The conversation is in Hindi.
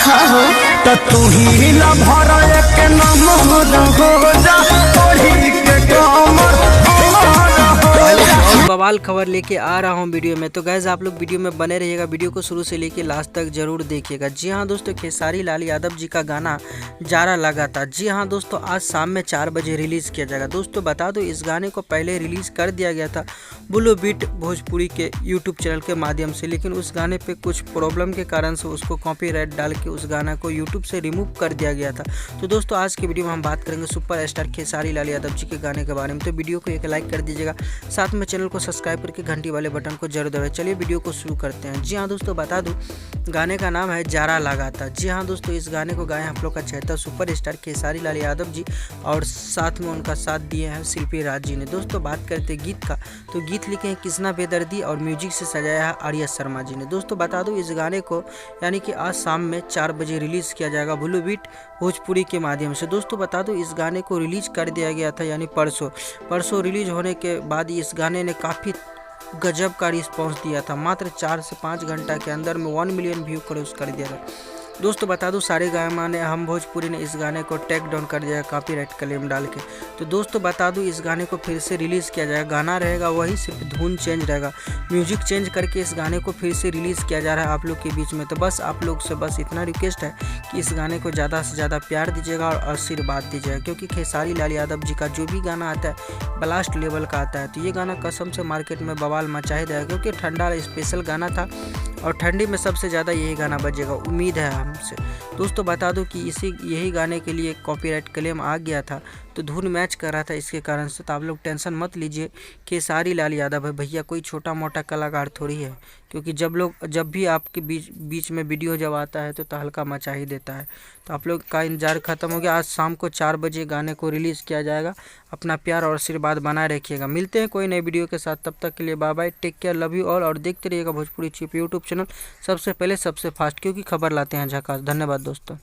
हाँ हो तो तू ही ला भरा एक नाम हो जा ओढ़ी के कमर और बवाल खबर लेके आ रहा हूँ वीडियो में। तो गैस आप लोग वीडियो में बने रहिएगा, वीडियो को शुरू से लेके लास्ट तक जरूर देखिएगा। जी हाँ दोस्तों, खेसारी लाल यादव जी का गाना जारा लगा था। जी हाँ दोस्तों, आज शाम में 4 बजे रिलीज़ किया जाएगा। दोस्तों बता दो, इस गाने को पहले रिलीज़ कर दिया गया था बुल्लू बीट भोजपुरी के यूट्यूब चैनल के माध्यम से, लेकिन उस गाने पर कुछ प्रॉब्लम के कारण से उसको कॉपीराइट डाल के उस गाना को यूट्यूब से रिमूव कर दिया गया था। तो दोस्तों आज की वीडियो में हम बात करेंगे सुपर स्टार खेसारी लाल यादव जी के गाने के बारे में। तो वीडियो को एक लाइक कर दीजिएगा, साथ में चैनल को सब्सक्राइब करके घंटी वाले बटन को जरूर दबाएं। चलिए वीडियो को शुरू करते हैं। जी हाँ दोस्तों, बता दूं गाने का नाम है जारा लगा था। जी हाँ दोस्तों, इस गाने को गाए आप लोग का चहेता सुपर स्टार खेसारी लाल यादव जी और साथ में उनका साथ दिए हैं शिल्पी राज जी ने। दोस्तों बात करते हैं गीत का, तो गीत लिखे हैं कृष्णा बेदर्दी और म्यूजिक से सजाया है आर्या शर्मा जी ने। दोस्तों बता दूं, इस गाने को यानी कि आज शाम में 4 बजे रिलीज़ किया जाएगा बुल्लू बीट भोजपुरी के माध्यम से। दोस्तों बता दूं, इस गाने को रिलीज़ कर दिया गया था यानी परसों रिलीज होने के बाद इस गाने ने काफ़ी गजब का रिस्पांस दिया था। मात्र 4 से 5 घंटा के अंदर में 1 मिलियन व्यू क्रॉस कर दिया था। दोस्तों बता दूं, सारे गामा ने हम भोजपुरी ने इस गाने को टेक डाउन कर दिया कॉपीराइट क्लेम डाल के। तो दोस्तों बता दूं, इस गाने को फिर से रिलीज़ किया जाएगा। गाना रहेगा वही, सिर्फ धुन चेंज रहेगा, म्यूजिक चेंज करके इस गाने को फिर से रिलीज़ किया जा रहा है आप लोग के बीच में। तो बस आप लोग से बस इतना रिक्वेस्ट है कि इस गाने को ज़्यादा से ज़्यादा प्यार दीजिएगा और आशीर्वाद दीजिएगा, क्योंकि खेसारी लाल यादव जी का जो भी गाना आता है ब्लास्ट लेवल का आता है। तो ये गाना कसम से मार्केट में बवाल मचाए देगा, क्योंकि ठंडा स्पेशल गाना था और ठंडी में सबसे ज़्यादा यही गाना बजेगा, उम्मीद है हमसे। दोस्तों बता दूं कि यही गाने के लिए कॉपीराइट क्लेम आ गया था, तो धुन मैच कर रहा था इसके कारण से। तो आप लोग टेंशन मत लीजिए, खेसारी लाल यादव है भैया, कोई छोटा मोटा कलाकार थोड़ी है, क्योंकि जब भी आपके बीच में वीडियो जब आता है तो तहलका मचा ही देता है। तो आप लोग का इंतजार खत्म हो गया। आज शाम को 4 बजे गाने को रिलीज़ किया जाएगा। अपना प्यार और आशीर्वाद बनाए रखिएगा। मिलते हैं कोई नई वीडियो के साथ, तब तक के लिए bye bye, take care, love you all. और देखते रहिएगा भोजपुरी चिप यूट्यूब चैनल, सबसे पहले सबसे फास्ट, क्योंकि खबर लाते हैं झकास। धन्यवाद दोस्तों।